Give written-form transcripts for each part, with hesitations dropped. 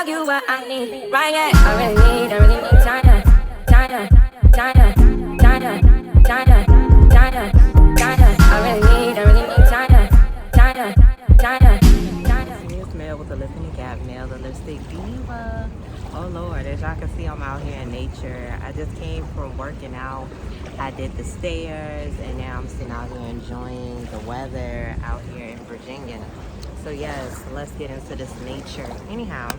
tell you what I need. Right, yeah. I really need China, China, China, China, China, China, China. I really need China, China, China, China. It's Mel with the Lip in the Gap, Mel the Lipstick Diva. Oh Lord, as y'all can see, I'm out here in nature. I just came from working out. I did the stairs, and now I'm sitting out here enjoying the weather out here in Virginia. So yes, let's get into this nature. Anyhow,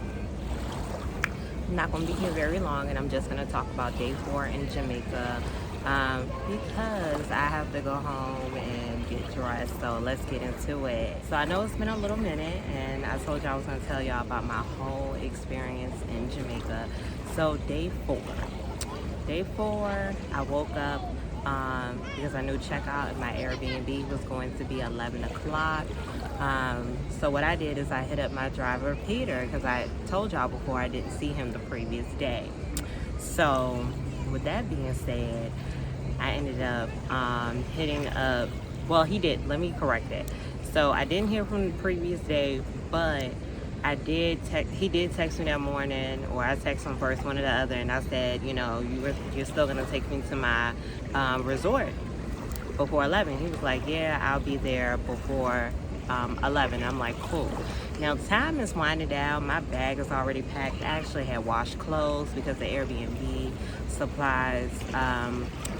I'm not going to be here very long, and I'm just going to talk about day 4 in Jamaica because I have to go home and get dressed. So let's get into it. So I know it's been a little minute, and I told you I was going to tell y'all about my whole experience in Jamaica. So day 4. Day 4, I woke up because I knew checkout at my Airbnb was going to be 11 o'clock. So what I did is I hit up my driver, Peter, because I told y'all before I didn't see him the previous day. So with that being said, I ended up hitting up, well, he did, let me correct that. So I didn't hear from the previous day, but he did text me that morning, or I texted him first, one or the other, and I said, you know, you're still gonna take me to my resort before 11. He was like, yeah, I'll be there before 11. I'm like, cool. Now time is winding down. My bag is already packed. I actually had washed clothes because the Airbnb supplies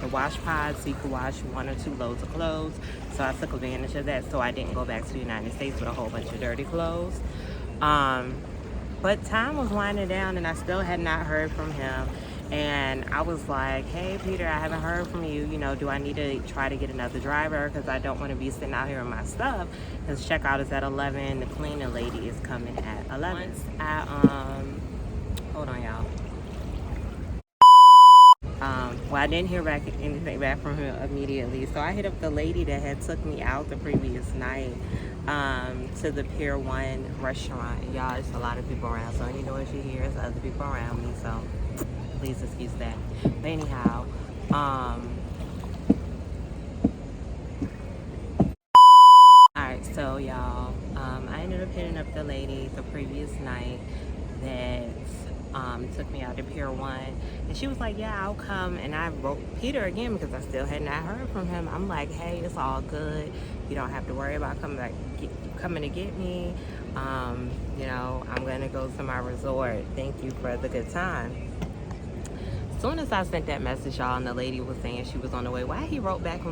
the wash pods so you can wash 1 or 2 loads of clothes. So I took advantage of that, so I didn't go back to the United States with a whole bunch of dirty clothes. But time was winding down, and I still had not heard from him. And I was like, hey, Peter, I haven't heard from you. You know, do I need to try to get another driver? Because I don't want to be sitting out here with my stuff. Because checkout is at 11. The cleaning lady is coming at 11. Once hold on, y'all. Well, I didn't hear anything back from him immediately. So I hit up the lady that had took me out the previous night to the Pier 1 restaurant. And y'all, there's a lot of people around. So any noise you hear is other people around me. So please excuse that. But anyhow, alright, so y'all, I ended up hitting up the lady the previous night that took me out to Pier 1, and she was like, yeah, I'll come. And I wrote Peter again because I still had not heard from him. I'm like, hey, it's all good, you don't have to worry about coming to get me. You know, I'm gonna go to my resort. Thank you for the good time. As soon as I sent that message, y'all, and the lady was saying she was on the way, why he wrote back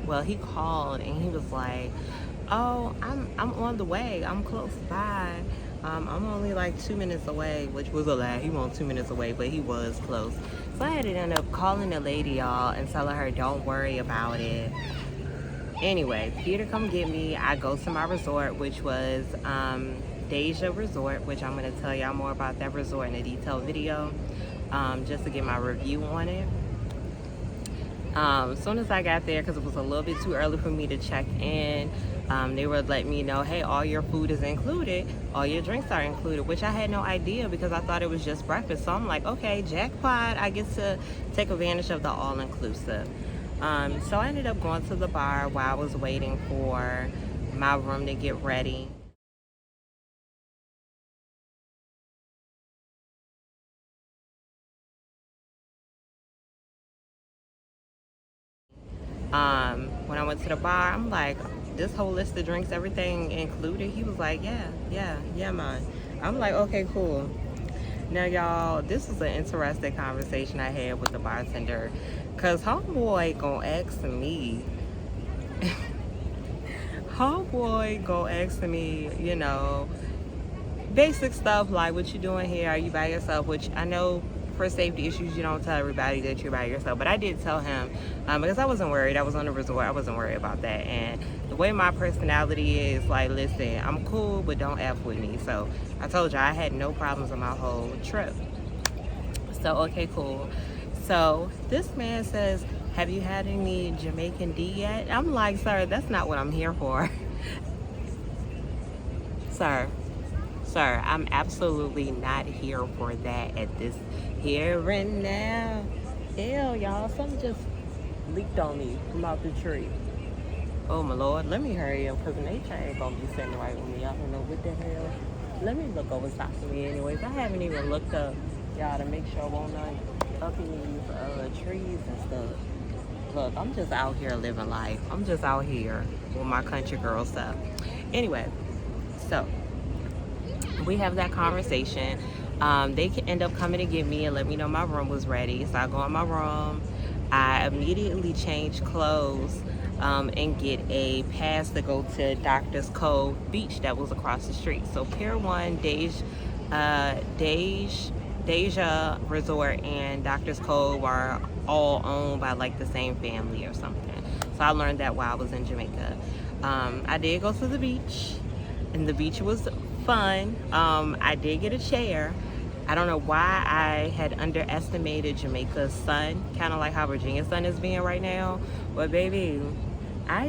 well, he called and he was like, oh, I'm on the way, I'm close by. I'm only like 2 minutes away, which was a lie. He wasn't 2 minutes away, but he was close. So I had to end up calling the lady, y'all, and telling her, don't worry about it. Anyway, Peter come get me. I go to my resort, which was Deja Resort, which I'm going to tell y'all more about that resort in a detailed video, just to get my review on it. As soon as I got there, because it was a little bit too early for me to check in, they would let me know, hey, all your food is included, all your drinks are included, which I had no idea because I thought it was just breakfast. So I'm like, okay, jackpot, I get to take advantage of the all-inclusive. So I ended up going to the bar while I was waiting for my room to get ready. When I went to the bar, I'm like, this whole list of drinks, everything included? He was like, yeah, man. I'm like, okay, cool. Now, y'all, this was an interesting conversation I had with the bartender, because homeboy gonna ask me, you know, basic stuff like, what you doing here? Are you by yourself? Which I know for safety issues, you don't tell everybody that you're by yourself, but I did tell him because I wasn't worried. I was on the resort. I wasn't worried about that. And the way my personality is, like, listen, I'm cool, but don't F with me. So I told you I had no problems on my whole trip. So, okay, cool. So this man says, have you had any Jamaican D yet? I'm like, sir, that's not what I'm here for. Sir, I'm absolutely not here for that at this here and now. Ew, y'all, something just leaked on me from out the tree. Oh my Lord, let me hurry up because nature ain't gonna be sitting right with me. I don't know what the hell. Let me look over top of me anyways. I haven't even looked up, y'all, to make sure I won't up in these trees and stuff. Look, I'm just out here living life. I'm just out here with my country girl stuff. Anyway, so we have that conversation. They can end up coming to get me and let me know my room was ready. So I go in my room. I immediately change clothes and get a pass to go to Doctor's Cove Beach that was across the street. So Pier 1, Deja Resort and Doctor's Cove are all owned by like the same family or something. So I learned that while I was in Jamaica. I did go to the beach, and the beach was fun. I did get a chair. I don't know why I had underestimated Jamaica's sun, kind of like how Virginia's sun is being right now. But baby, I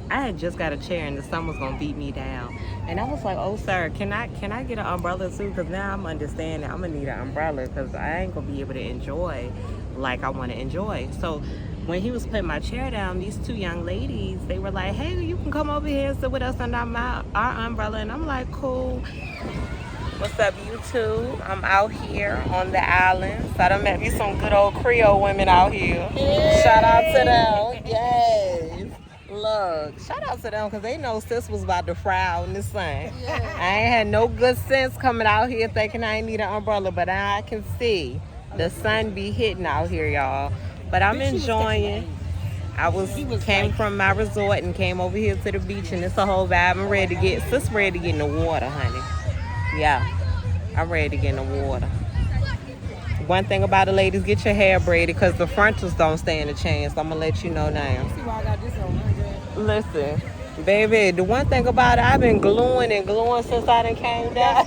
had just got a chair and the sun was gonna beat me down, and I was like, "Oh sir, can I get an umbrella too?" Because now I'm understanding I'm gonna need an umbrella because I ain't gonna be able to enjoy like I want to enjoy. So when he was putting my chair down, these two young ladies, they were like, "Hey, you can come over here and sit with us under our umbrella," and I'm like, "Cool." What's up, YouTube? I'm out here on the island. So I done met me some good old Creole women out here. Hey. Shout out to them. Yes. Look, shout out to them because they know sis was about to fry out in the sun. Yeah. I ain't had no good sense coming out here thinking I ain't need an umbrella, but I can see the sun be hitting out here, y'all. But I'm enjoying. Came from my resort and came over here to the beach, and it's a whole vibe. I'm ready to get, sis ready to get in the water, honey. Yeah, I'm ready to get in the water. One thing about it, ladies, get your hair braided because the frontals don't stand a chance. I'm going to let you know now. See why I got this on. Listen, baby, the one thing about it, I've been gluing and gluing since I done came down.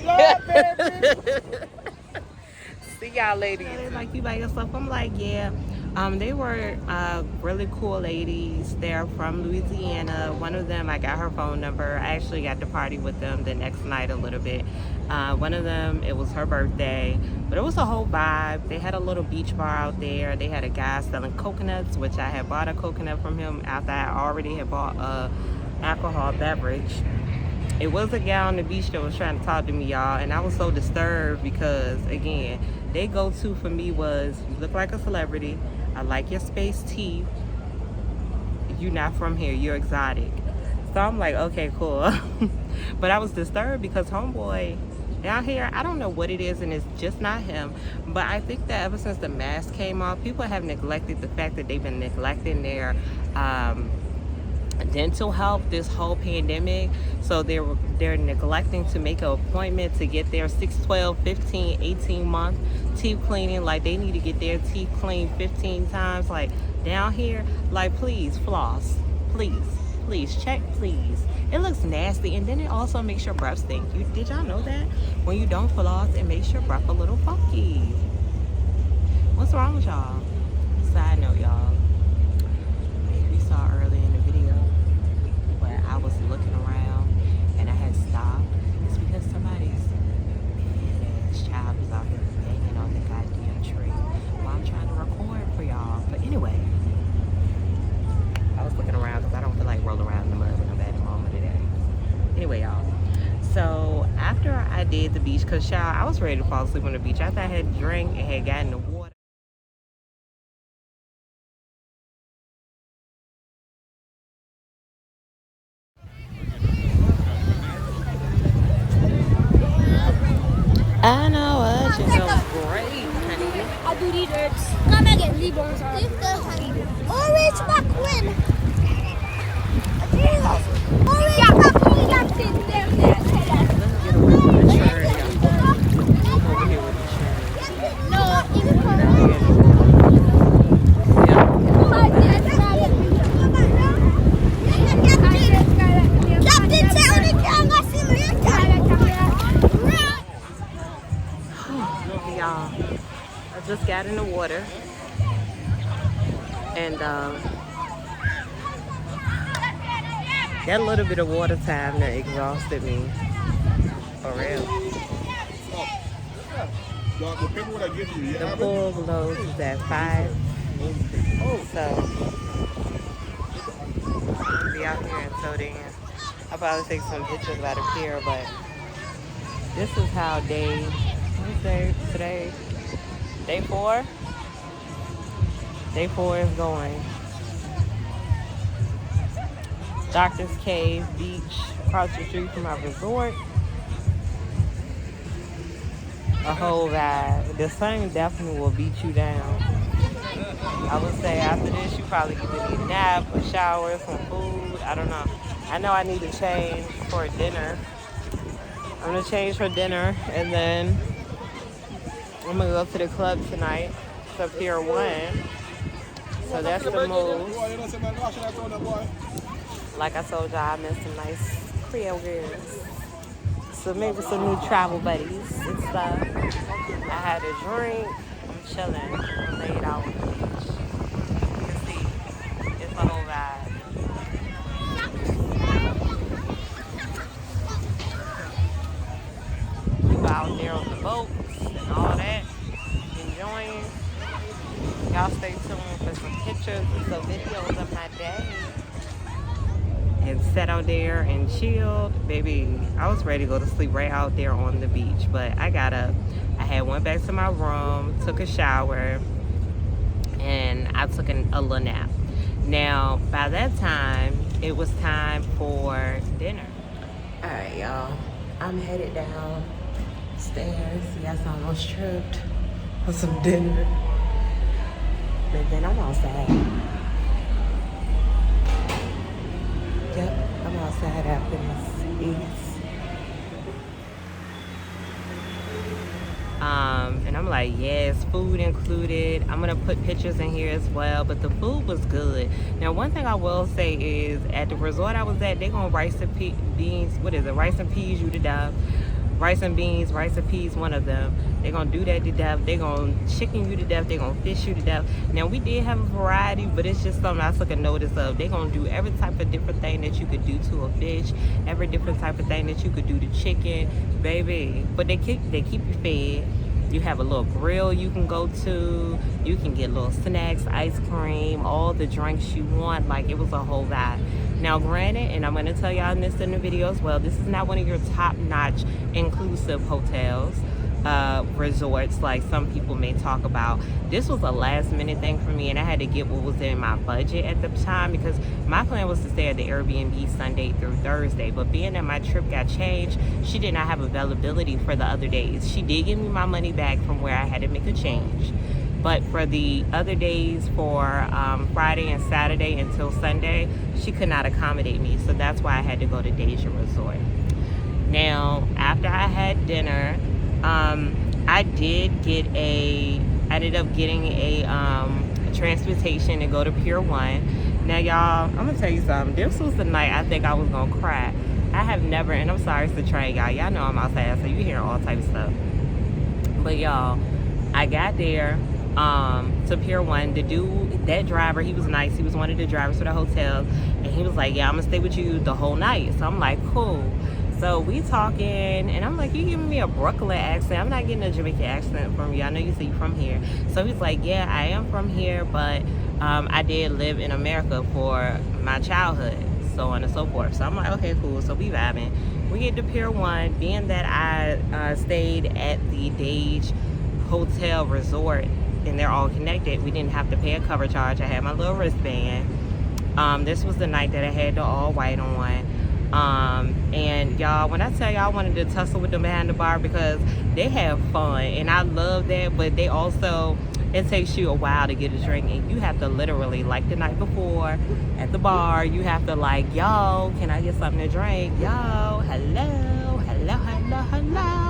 See y'all ladies. Like, you by yourself? I'm like, yeah. They were really cool ladies. They're from Louisiana. One of them, I got her phone number. I actually got to party with them the next night a little bit. One of them, it was her birthday, but it was a whole vibe. They had a little beach bar out there. They had a guy selling coconuts, which I had bought a coconut from him after I already had bought a alcohol beverage. It was a guy on the beach that was trying to talk to me, y'all, and I was so disturbed because, again, their go-to for me was, you look like a celebrity, I like your space teeth, you're not from here, you're exotic. So I'm like, okay, cool. But I was disturbed because homeboy down here, I don't know what it is, and it's just not him, but I think that ever since the mask came off, people have neglected the fact that they've been neglecting their dental health this whole pandemic. So they're neglecting to make an appointment to get their 6, 12, 15, 18 month teeth cleaning. Like, they need to get their teeth cleaned 15 times. Like, down here, like, please floss, please check, please. It looks nasty, and then it also makes your breath stink. Did y'all know that when you don't floss, it makes your breath a little funky? What's wrong with y'all? Side note, y'all, we saw earlier in the video where I was looking around and I had stopped. It's because somebody's badass child is out here banging on the goddamn tree while I'm trying to record for y'all. But anyway, I was looking around because I don't feel like rolling around in the mud with no bad mama today. Anyway, y'all, so after I did the beach, because y'all, I was ready to fall asleep on the beach after I had drank and had gotten the water. I know what you know. Great, honey. I'll do these herbs. Come and get Libons on. Orange McQueen. Orange McQueen. No, even y'all, I just got in the water and that little bit of water time that exhausted me for real. The pool closes at 5, so I'll be out here until then. I'll probably take some pictures by the pier, but this is how what's day today? Day 4? Day 4 is going. Doctor's Cave Beach, across the street from our resort. A whole vibe. The sun definitely will beat you down. I would say after this, you probably either need a nap, a shower, some food. I don't know. I know I need to change for dinner. I'm gonna change for dinner, and then I'm gonna go to the club tonight. It's up Pier 1. So that's the move. Like I told y'all, I met some nice Creole girls. So maybe some new travel buddies and stuff. I had a drink. I'm chilling. I'm laid out on the beach. You can see, it's a whole vibe. People out there on the boats and all that, enjoying. Y'all stay tuned for some pictures and some videos of my day. And sat out there and chilled. Baby, I was ready to go to sleep right out there on the beach. But I got up. I went back to my room, took a shower, and I took a little nap. Now, by that time, it was time for dinner. All right, y'all. I'm headed down stairs. Yes, I almost tripped for some dinner. But then I'm outside. Yep, I'm outside after this. And I'm like, yes, food included. I'm gonna put pictures in here as well, but the food was good. Now, one thing I will say is at the resort I was at, they gonna rice and beans, what is it, rice and peas you to death. Rice and beans, rice and peas, one of them. They're gonna do that to death. They're gonna chicken you to death. They're gonna fish you to death. Now, we did have a variety, but it's just something I took a notice of. They're gonna do every type of different thing that you could do to a fish, every different type of thing that you could do to chicken, baby. But they keep you fed. You have a little grill you can go to. You can get little snacks, ice cream, all the drinks you want. Like, it was a whole vibe. Now, granted, and I'm going to tell y'all this in the video as well, this is not one of your top-notch inclusive hotels, resorts like some people may talk about. This was a last-minute thing for me, and I had to get what was in my budget at the time, because my plan was to stay at the Airbnb Sunday through Thursday, but being that my trip got changed, she did not have availability for the other days. She did give me my money back from where I had to make a change. But for the other days, for Friday and Saturday until Sunday, she could not accommodate me. So that's why I had to go to Deja Resort. Now, after I had dinner, I ended up getting a transportation to go to Pier 1. Now, y'all, I'm going to tell you something. This was the night I think I was going to cry. I have never, and I'm sorry, it's the train, y'all. Y'all know I'm outside, so you hear all types of stuff. But, y'all, I got there. To Pier 1, the dude, that driver, he was nice. He was one of the drivers for the hotel, and he was like, yeah, I'm gonna stay with you the whole night. So I'm like, cool. So we talking, and I'm like, you giving me a Brooklyn accent. I'm not getting a Jamaican accent from you. I know you say you're from here. So he's like, yeah, I am from here, but I did live in America for my childhood, so on and so forth. So I'm like, okay, cool. So we vibing. We get to Pier 1, being that I stayed at the Dage Hotel Resort, and they're all connected. We didn't have to pay a cover charge. I had my little wristband. This was the night that I had the all white on. And y'all, when I tell y'all I wanted to tussle with them behind the bar, because they have fun, and I love that, but they also, it takes you a while to get a drink, and you have to literally, like the night before at the bar, you have to like, yo, can I get something to drink? Yo, hello, hello, hello, hello.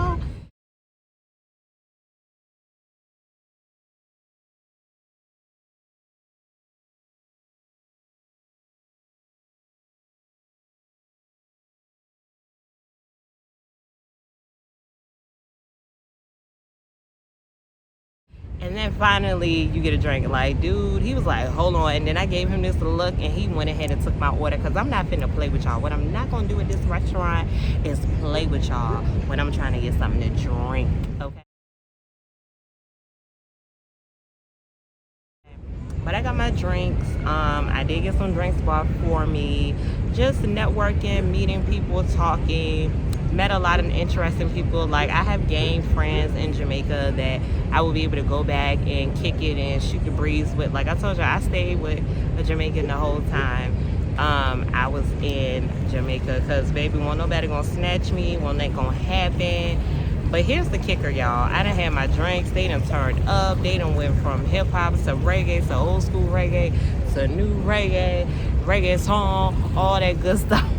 And then finally, you get a drink. Like, dude, he was like, hold on. And then I gave him this look, and he went ahead and took my order, because I'm not finna play with y'all. What I'm not gonna do at this restaurant is play with y'all when I'm trying to get something to drink, okay? But I got my drinks. I did get some drinks bought for me. Just networking, meeting people, talking. Met a lot of interesting people. Like, I have gained friends in Jamaica that I will be able to go back and kick it and shoot the breeze with. Like I told you, I stayed with a Jamaican the whole time I was in Jamaica, because baby, won't nobody gonna snatch me, won't that gonna happen. But here's the kicker, y'all. I done had my drinks, they done turned up, they done went from hip-hop to reggae to old school reggae to new reggae song, all that good stuff.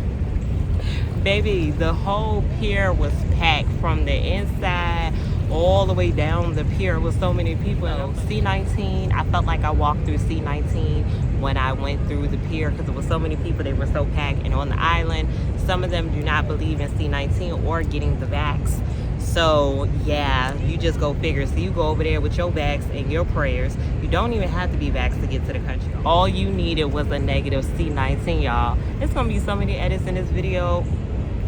Baby, the whole pier was packed from the inside all the way down the pier with so many people. C19, I felt like I walked through C19 when I went through the pier, because there was so many people, they were so packed. And on the island, some of them do not believe in C19 or getting the vax. So yeah, you just go figure. So you go over there with your vax and your prayers. You don't even have to be vaxxed to get to the country. All you needed was a negative C19, y'all. It's gonna be so many edits in this video.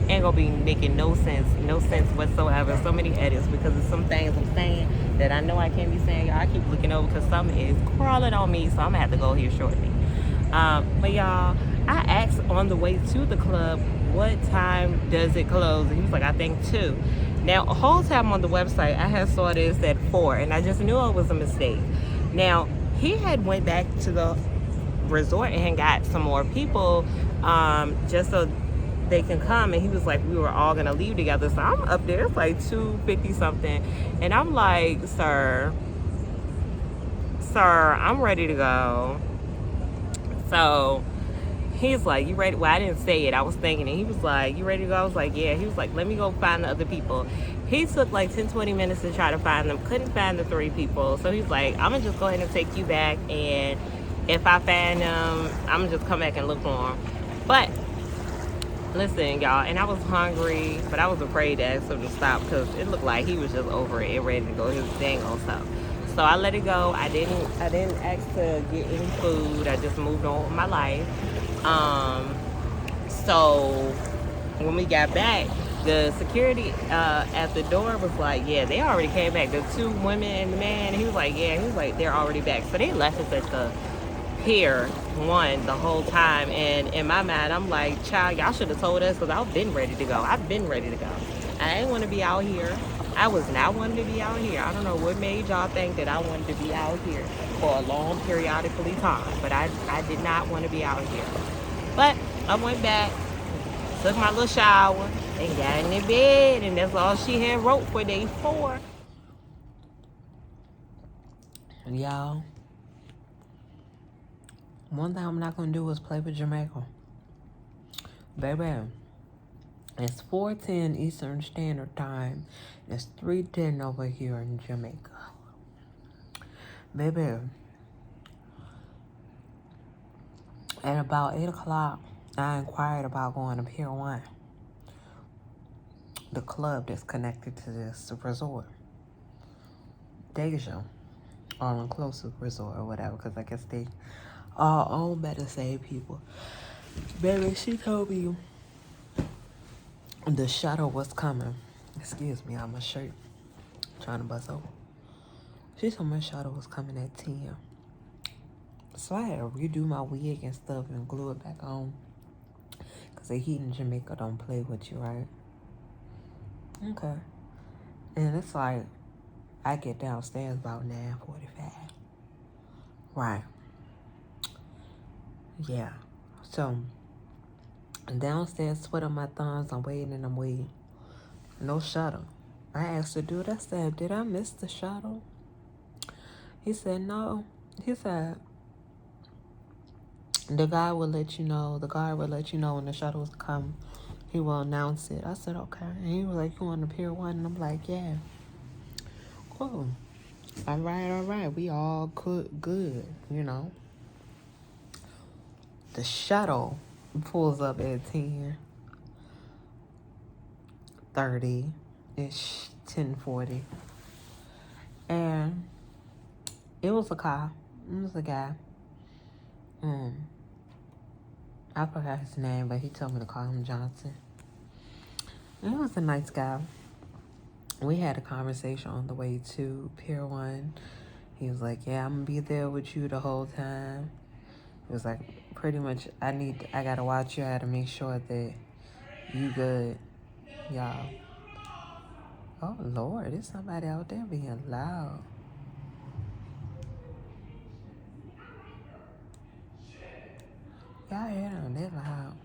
Ain't gonna be making no sense whatsoever. So many edits, because there's some things I'm saying that I know I can't be saying. Y'all, I keep looking over because something is crawling on me, so I'm gonna have to go here shortly. But y'all, I asked on the way to the club, what time does it close? And he was like, I think 2. Now, the whole time on the website, I had saw this at 4, and I just knew it was a mistake. Now, he had went back to the resort and got some more people, just so they can come, and he was like, we were all gonna leave together. So I'm up there, it's like 2:50 something, and I'm like, sir, I'm ready to go. So he's like, you ready? Well, I didn't say it, I was thinking it. He was like, you ready to go? I was like, yeah. He was like, let me go find the other people. He took like 10-20 minutes to try to find them, couldn't find the 3 people. So he's like, I'm gonna just go ahead and take you back, and if I find them, I'm gonna just come back and look for them. But listen, y'all, and I was hungry, but I was afraid to ask him to stop, because it looked like he was just over it and ready to go his dang on stuff. So I let it go. I didn't ask to get any food. I just moved on with my life. So when we got back, the security at the door was like, yeah, they already came back. The 2 women and the man, he was like, yeah, he was like, they're already back. So they left us at the pier 1 the whole time, and in my mind I'm like, child, y'all should have told us, because I've been ready to go. I ain't want to be out here. I was not wanting to be out here. I don't know what made y'all think that I wanted to be out here for a long periodically time, but I did not want to be out here. But I went back, took my little shower, and got in the bed, and that's all she had wrote for day 4. Y'all, one thing I'm not gonna do is play with Jamaica. Baby, it's 4:10 Eastern Standard Time. It's 3:10 over here in Jamaica. Baby, at about 8 o'clock, I inquired about going to Pier 1, the club that's connected to this resort. Deja, all-inclusive resort or whatever, because I guess they all own better save people. Baby, she told me the shuttle was coming. Excuse me, I'm a shirt trying to buzz over. She told me the shuttle was coming at 10. So I had to redo my wig and stuff and glue it back on, because the heat in Jamaica don't play with you, right? Okay. And it's like, I get downstairs about 9:45. Right. Yeah. So, downstairs, twiddling my thumbs, I'm waiting and I'm waiting. No shuttle. I asked the dude, I said, did I miss the shuttle? He said, no. He said, the guy will let you know, when the shuttles come. He will announce it. I said, okay. And he was like, you on the Pier 1? And I'm like, yeah. Cool. All right. We all good, you know. The shuttle pulls up at 10:30-ish, 10:40. And it was a car. It was a guy. I forgot his name, but he told me to call him Johnson. And he was a nice guy. We had a conversation on the way to Pier 1. He was like, yeah, I'm gonna be there with you the whole time. It was like, pretty much, I gotta watch you. I gotta make sure that you good, y'all. Oh, Lord, there's somebody out there being loud. Y'all hear them? They're loud.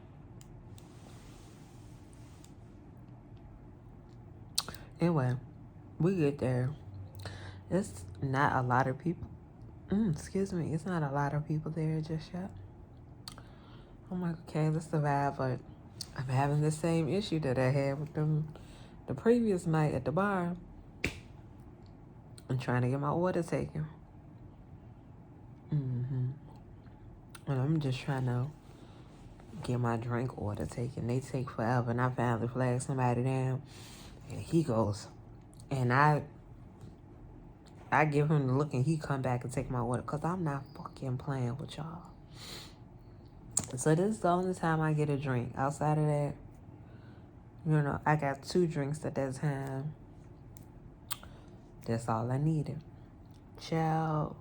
Anyway, we get there. It's not a lot of people. Excuse me. It's not a lot of people there just yet. I'm like, okay, let's survive. But I'm having the same issue that I had with them the previous night at the bar. I'm trying to get my order taken. And I'm just trying to get my drink order taken. They take forever. And I finally flag somebody down. And he goes. And I give him the look and he come back and take my order. Because I'm not fucking playing with y'all. So this is the only time I get a drink. Outside of that, you know, I got 2 drinks at that time. That's all I needed. Child.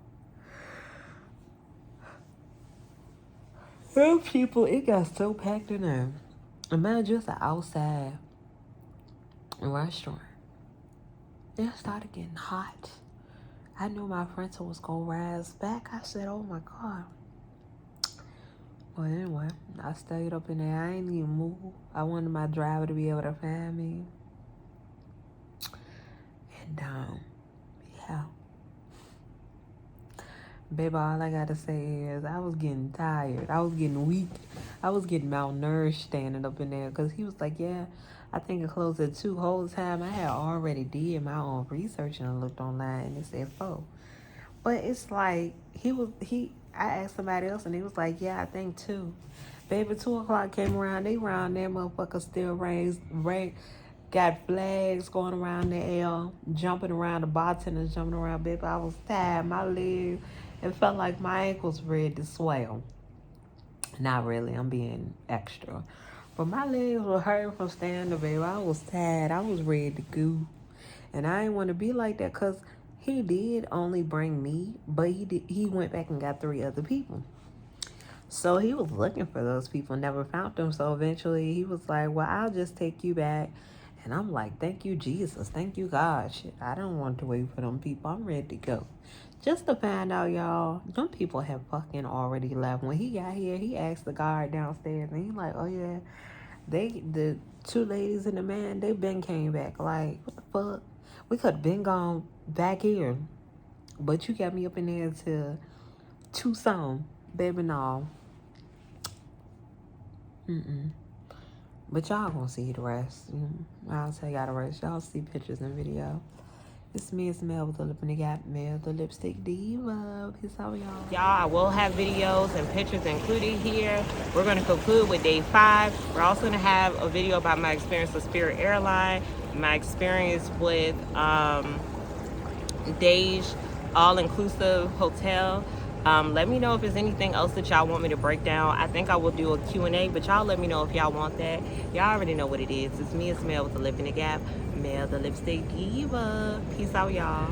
Some people, it got so packed in there. Imagine just an outside restaurant. It started getting hot. I knew my frontal was going to rise back. I said, oh my God. Well, anyway, I stayed up in there. I ain't even move. I wanted my driver to be able to find me. And, yeah. Baby, all I got to say is I was getting tired. I was getting weak. I was getting malnourished standing up in there. Because he was like, yeah, I think it closed at 2. Whole time I had already did my own research and I looked online and it said 4. But it's like, I asked somebody else and he was like, yeah, I think 2. Baby, 2 o'clock came around. They around there, motherfucker still raised, got flags going around the air, jumping around, the bartenders jumping around. Baby, I was tired. My legs, it felt like my ankles ready to swell. Not really, I'm being extra. But my legs were hurting from standing, baby. I was tired. I was ready to go. And I didn't want to be like that because he did only bring me, but he went back and got 3 other people. So he was looking for those people, never found them. So eventually he was like, well, I'll just take you back. And I'm like, thank you, Jesus. Thank you, God. Shit, I don't want to wait for them people. I'm ready to go. Just to find out, y'all, them people have fucking already left. When he got here, he asked the guard downstairs. And he's like, oh, yeah, the 2 ladies and the man, they been came back. Like, what the fuck? We could have been gone back here. But you got me up in there to 2 something. Baby, no. But y'all gonna see the rest. I'll tell y'all the rest. Y'all see pictures and video. It's me, it's Mel with the lip and the gap. Mel, the lipstick diva. Peace out, y'all. Y'all, I will have videos and pictures included here. We're going to conclude with day 5. We're also going to have a video about my experience with Spirit Airline, my experience with Dej all-inclusive hotel. Let me know if there's anything else that y'all want me to break down. I think I will do a Q&A, but y'all let me know if y'all want that. Y'all already know what it is. It's me, it's Mel with the lip and the gap. Mel, the lipstick diva. Peace out, y'all.